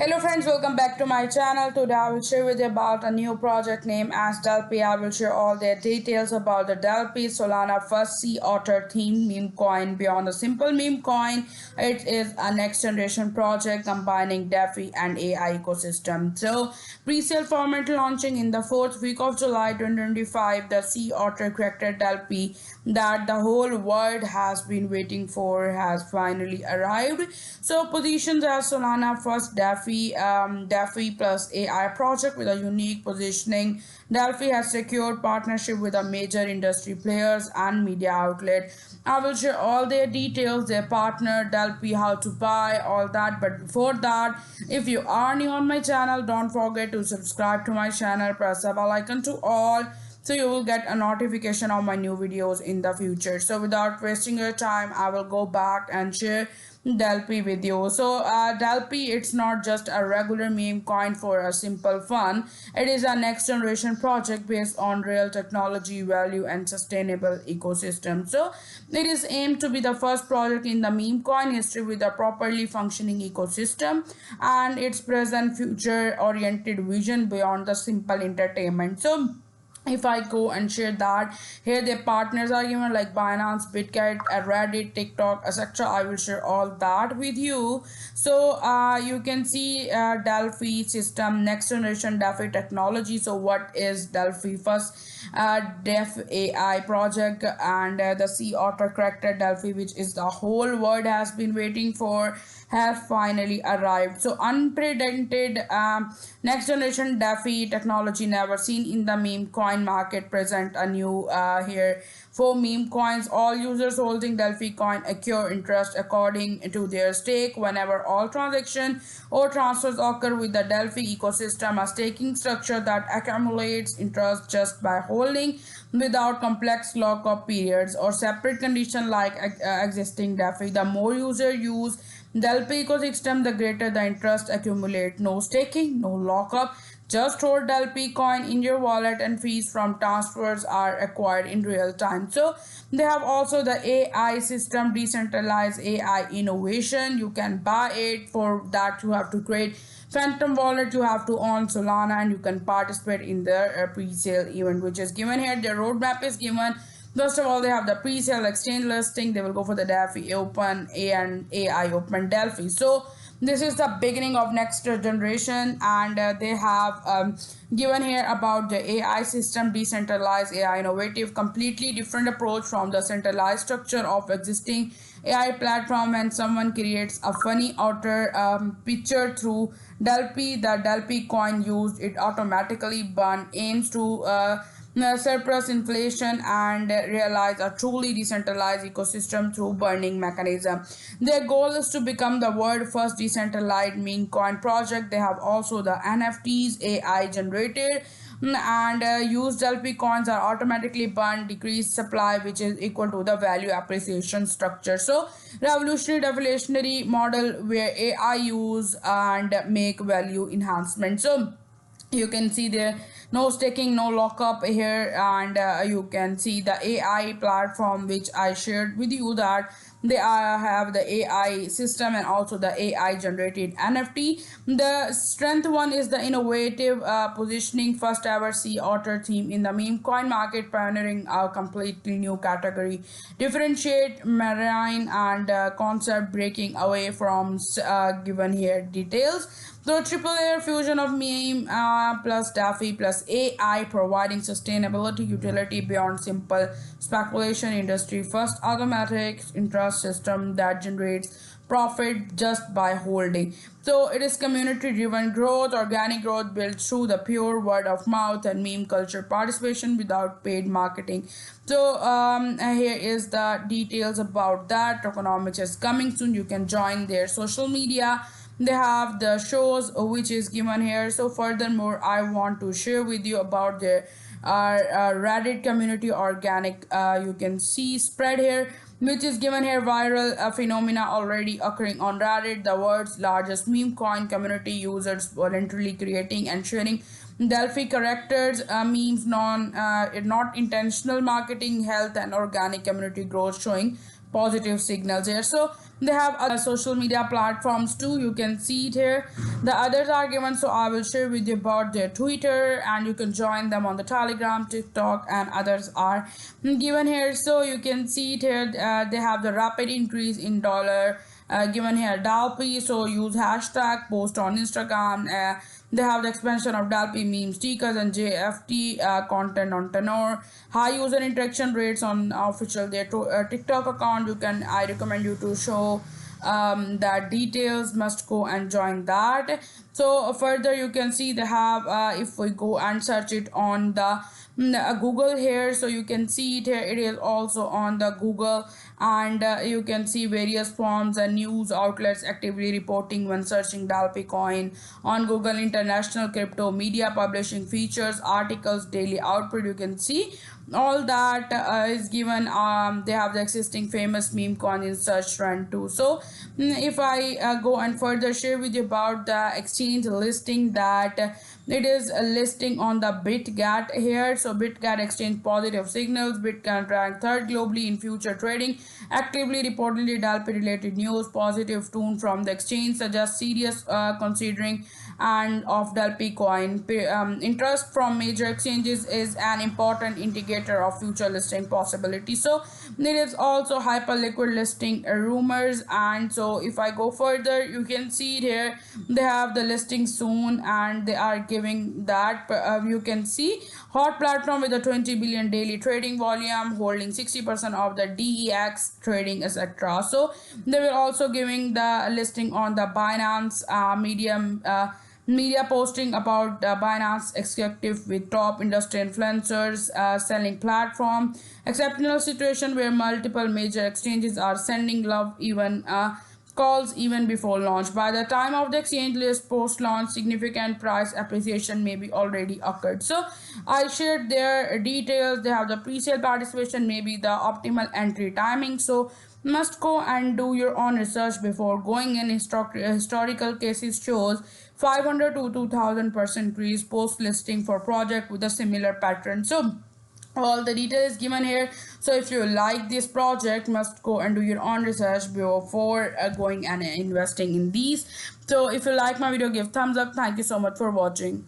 Hello friends, welcome back to my channel. Today I will share with you about a new project named as Delphi. I will share all the details about the Delphi Solana first Sea Otter themed meme coin. Beyond a simple meme coin, it is a next generation project combining DeFi and AI ecosystem. So pre-sale format launching in the fourth week of July 2025. The Sea Otter character Delphi that the whole world has been waiting for has finally arrived. So positions as Solana first DeFi plus AI project with a unique positioning. Delphi has secured partnership with a major industry players and media outlet. I will share all their details, their partner, Delphi, how to buy, all that. But before that, if you are new on my channel, don't forget to subscribe to my channel, press the bell icon to all so you will get a notification of my new videos in the future. So without wasting your time, I will go back and share Delphi with you. So Delphi, it's not just a regular meme coin for a simple fun. It is a next generation project based on real technology, value and sustainable ecosystem. So it is aimed to be the first project in the meme coin history with a properly functioning ecosystem and its present future oriented vision beyond the simple entertainment. So if I go and share that, here their partners are given like Binance, Bitget, Reddit, TikTok, etc. I will share all that with you. So you can see Delphi system, next generation Delphi technology. So what is Delphi? First, Def AI project and the Sea Otter character Delphi, which is the whole world has been waiting for, has finally arrived. So unprecedented next generation DeFi technology never seen in the meme coin market present a new here for meme coins. All users holding Delphi coin accrue interest according to their stake whenever all transactions or transfers occur with the Delphi ecosystem. A staking structure that accumulates interest just by holding without complex lockup periods or separate condition like existing DeFi. The more user use Delphi ecosystem, the greater the interest accumulate. No staking, no lockup. Just hold Delphi coin in your wallet and fees from transfers are acquired in real time. So they have also the AI system, decentralized AI innovation. You can buy it. For that you have to create Phantom wallet, you have to own Solana and you can participate in the pre-sale event which is given here. The roadmap is given. First of all, they have the pre-sale exchange listing. They will go for the DeFi Open and AI Open Delphi. So this is the beginning of next generation, and they have given here about the AI system, decentralized AI innovative, completely different approach from the centralized structure of existing AI platform. When someone creates a funny outer picture through Delphi, the Delphi coin used it automatically burn aims to suppress inflation and realize a truly decentralized ecosystem through burning mechanism. Their goal is to become the world first decentralized meme coin project. They have also the NFTs AI generated and used Delphi coins are automatically burned, decreased supply which is equal to the value appreciation structure. So revolutionary deflationary model where AI use and make value enhancement. So you can see there no staking, no lockup here, and you can see the AI platform which I shared with you, that they have the AI system and also the AI generated NFT. The strength one is the innovative positioning, first ever Sea Otter theme in the meme coin market, pioneering a completely new category, differentiate marine and concept, breaking away from given here details. So triple layer fusion of meme plus DeFi plus AI, providing sustainability utility beyond simple speculation. Industry first automatic interest system that generates profit just by holding. So it is community driven growth, organic growth built through the pure word of mouth and meme culture participation without paid marketing. So here is the details about that. Tokenomics is coming soon. You can join their social media. They have the shows which is given here. So furthermore, I want to share with you about their Reddit community organic, you can see spread here, which is given here. Viral phenomena already occurring on Reddit, the world's largest meme coin community. Users voluntarily creating and sharing Delphi characters, memes, not intentional marketing, health and organic community growth, showing positive signals here. So they have other social media platforms too, you can see it here. The others are given, so I will share with you about their Twitter, and you can join them on the Telegram, TikTok, and others are given here. So you can see it here. They have the rapid increase in dollar given here DALP, so use hashtag, post on Instagram. They have the expansion of DALP meme stickers and JFT content on Tenor. High user interaction rates on official their TikTok account. I recommend you to show that details, must go and join that. So further you can see they have if we go and search it on the Google here, so you can see it here. It is also on the Google, and you can see various forms and news outlets actively reporting when searching DALP coin on Google. International crypto media publishing features, articles, daily output, you can see all that is given. They have the existing famous meme coin in search trend too. So if I go and further share with you about the exchange listing, that it is a listing on the BitGat here. So BitGat exchange positive signals. BitGat ranked third globally in future trading. Actively reportedly DALP related news. Positive tone from the exchange suggests serious considering and of DALP coin. Interest from major exchanges is an important indicator of future listing possibility. So there is also hyperliquid listing rumors, and so if I go further, you can see it here. They have the listing soon, and they are giving that. You can see hot platform with a 20 billion daily trading volume, holding 60% of the DEX trading, etc. So they will also giving the listing on the Binance Medium. Media posting about Binance executive with top industry influencers selling platform. Exceptional situation where multiple major exchanges are sending love even calls even before launch. By the time of the exchange list post launch, significant price appreciation may be already occurred. So I shared their details. They have the pre-sale participation, maybe the optimal entry timing. So must go and do your own research before going in. Historical cases shows 500 to 2000% increase post listing for project with a similar pattern. So all the details given here. So if you like this project, must go and do your own research before going and investing in these. So if you like my video, give thumbs up. Thank you so much for watching.